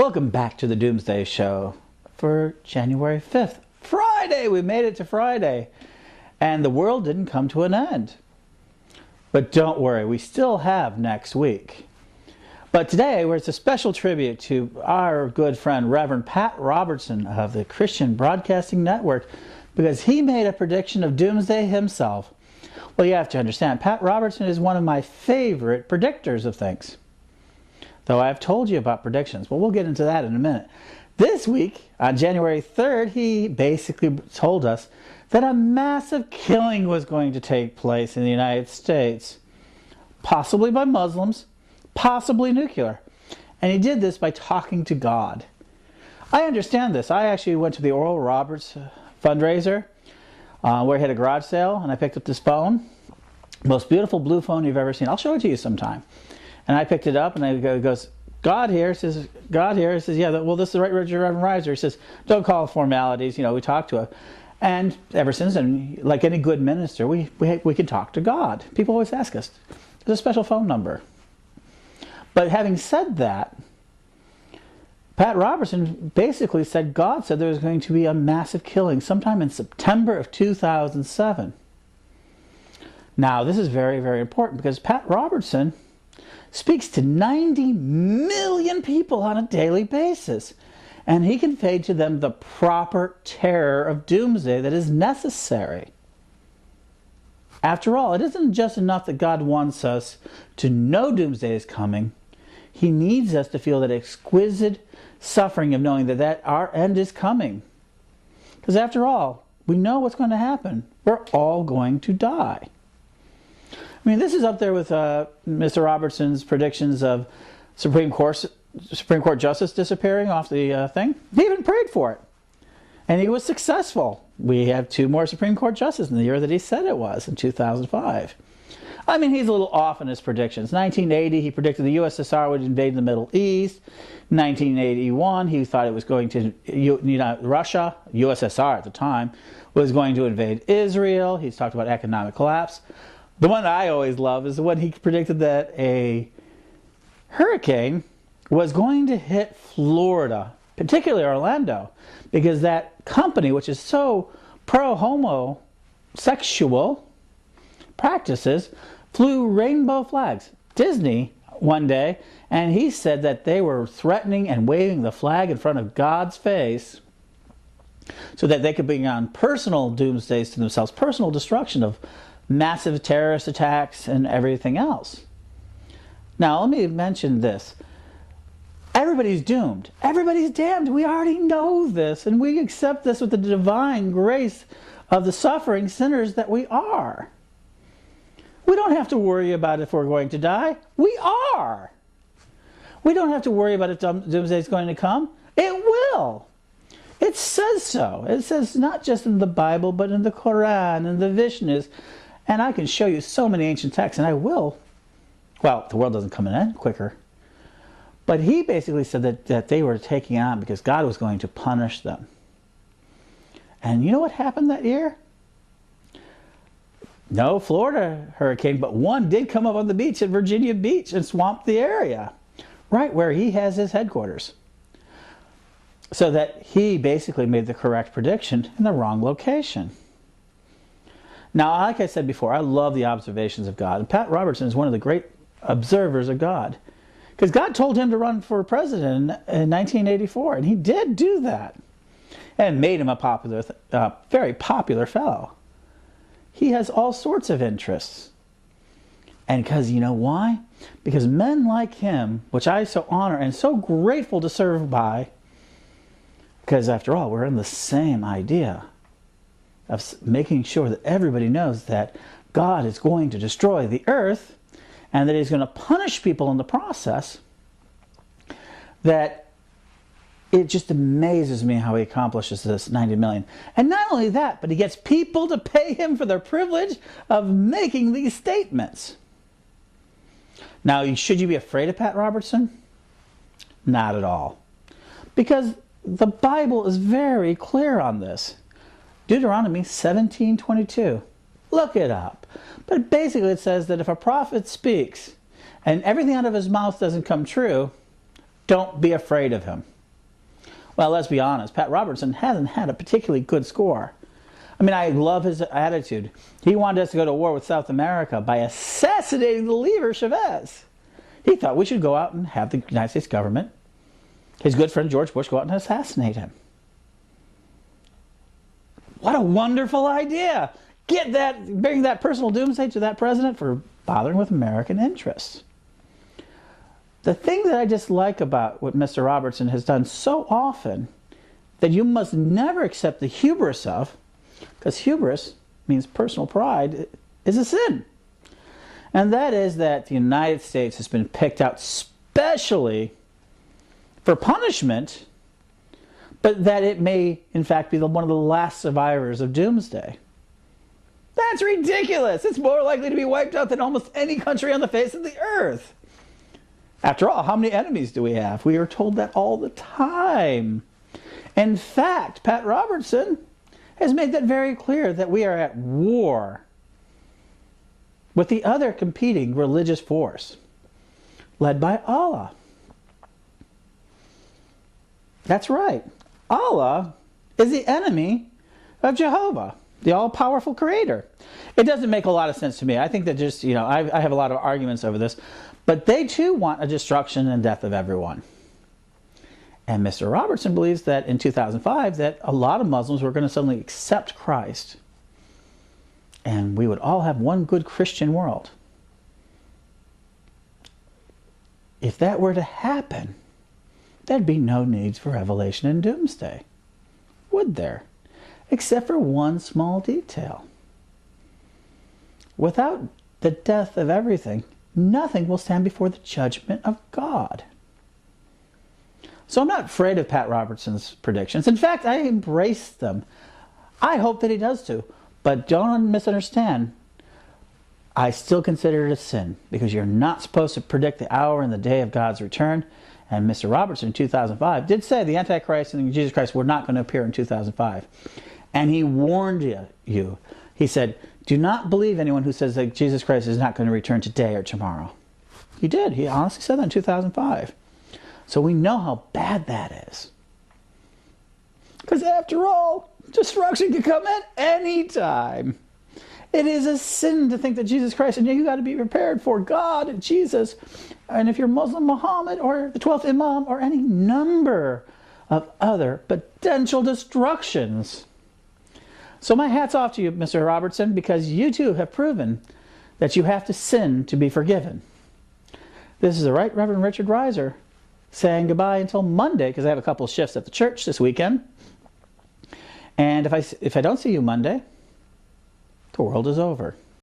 Welcome back to the Doomsday Show for January 5th. Friday! We made it to Friday. And the world didn't come to an end. But don't worry, we still have next week. But today, it's a special tribute to our good friend, Reverend Pat Robertson of the Christian Broadcasting Network, because he made a prediction of Doomsday himself. Well, you have to understand, Pat Robertson is one of my favorite predictors of things. Though I've told you about predictions, but we'll get into that in a minute. This week, on January 3rd, he basically told us that a massive killing was going to take place in the United States, possibly by Muslims, possibly nuclear. And he did this by talking to God. I understand this. I actually went to the Oral Roberts fundraiser where he had a garage sale, and I picked up this phone. Most beautiful blue phone you've ever seen. I'll show it to you sometime. And I picked it up, and he goes, God here says, yeah, well, this is Rev Richard Rizer. He says, don't call it formalities. You know, we talked to him. And ever since then, like any good minister, we can talk to God. People always ask us. There's a special phone number. But having said that, Pat Robertson basically said God said there was going to be a massive killing sometime in September of 2007. Now, this is very, very important because Pat Robertson speaks to 90 million people on a daily basis. And he conveyed to them the proper terror of doomsday that is necessary. After all, it isn't just enough that God wants us to know doomsday is coming. He needs us to feel that exquisite suffering of knowing that our end is coming. Because after all, we know what's going to happen. We're all going to die. I mean, this is up there with Mr. Robertson's predictions of Supreme Court justice disappearing off the thing. He even prayed for it. And he was successful. We have 2 more Supreme Court justices in the year that he said it was, in 2005. I mean, he's a little off in his predictions. 1980, he predicted the USSR would invade the Middle East. 1981, he thought it was going to, Russia, USSR at the time, was going to invade Israel. He's talked about economic collapse. The one that I always love is the one he predicted that a hurricane was going to hit Florida, particularly Orlando, because that company, which is so pro-homosexual practices, flew rainbow flags. Disney one day, and he said that they were threatening and waving the flag in front of God's face so that they could bring on personal doomsdays to themselves, personal destruction of massive terrorist attacks and everything else. Now, let me mention this. Everybody's doomed. Everybody's damned. We already know this, and we accept this with the divine grace of the suffering sinners that we are. We don't have to worry about if we're going to die. We are. We don't have to worry about if doomsday is going to come. It will. It says so. It says not just in the Bible, but in the Quran and the Vishnus. And I can show you so many ancient texts, and I will. Well, the world doesn't come in end quicker. But he basically said that they were taking on because God was going to punish them. And you know what happened that year? No Florida hurricane, but one did come up on the beach at Virginia Beach and swamped the area, right where he has his headquarters. So that he basically made the correct prediction in the wrong location. Now, like I said before, I love the observations of God. And Pat Robertson is one of the great observers of God. Because God told him to run for president in 1984, and he did do that. And made him a popular, very popular fellow. He has all sorts of interests. And because, you know why? Because men like him, which I so honor and so grateful to serve by, because after all, we're in the same idea of making sure that everybody knows that God is going to destroy the earth and that he's going to punish people in the process, that it just amazes me how he accomplishes this 90 million. And not only that, but he gets people to pay him for their privilege of making these statements. Now, should you be afraid of Pat Robertson? Not at all. Because the Bible is very clear on this. Deuteronomy 17:22. Look it up. But basically it says that if a prophet speaks and everything out of his mouth doesn't come true, don't be afraid of him. Well, let's be honest, Pat Robertson hasn't had a particularly good score. I mean, I love his attitude. He wanted us to go to war with South America by assassinating the leader, Chavez. He thought we should go out and have the United States government, his good friend George Bush, go out and assassinate him. What a wonderful idea! Bring that personal doomsday to that president for bothering with American interests. The thing that I dislike about what Mr. Robertson has done so often that you must never accept the hubris of, because hubris means personal pride, is a sin. And that is that the United States has been picked out specially for punishment, but that it may, in fact, be one of the last survivors of doomsday. That's ridiculous! It's more likely to be wiped out than almost any country on the face of the earth. After all, how many enemies do we have? We are told that all the time. In fact, Pat Robertson has made that very clear, that we are at war with the other competing religious force, led by Allah. That's right. Allah is the enemy of Jehovah, the all-powerful creator. It doesn't make a lot of sense to me. I think that just, I have a lot of arguments over this. But they too want a destruction and death of everyone. And Mr. Robertson believes that in 2005 that a lot of Muslims were going to suddenly accept Christ. And we would all have one good Christian world. If that were to happen, there'd be no need for Revelation and Doomsday, would there? Except for one small detail. Without the death of everything, nothing will stand before the judgment of God. So I'm not afraid of Pat Robertson's predictions. In fact, I embrace them. I hope that he does too. But don't misunderstand. I still consider it a sin, because you're not supposed to predict the hour and the day of God's return. And Mr. Robertson in 2005 did say the Antichrist and Jesus Christ were not going to appear in 2005. And he warned you. He said, do not believe anyone who says that Jesus Christ is not going to return today or tomorrow. He did. He honestly said that in 2005. So we know how bad that is. Because after all, destruction can come at any time. It is a sin to think that Jesus Christ, and you got to be prepared for God and Jesus. And if you're Muslim, Muhammad, or the 12th Imam, or any number of other potential destructions. So my hat's off to you, Mr. Robertson, because you too have proven that you have to sin to be forgiven. This is the Right Reverend Richard Rizer saying goodbye until Monday, because I have a couple of shifts at the church this weekend. And if I don't see you Monday, the world is over.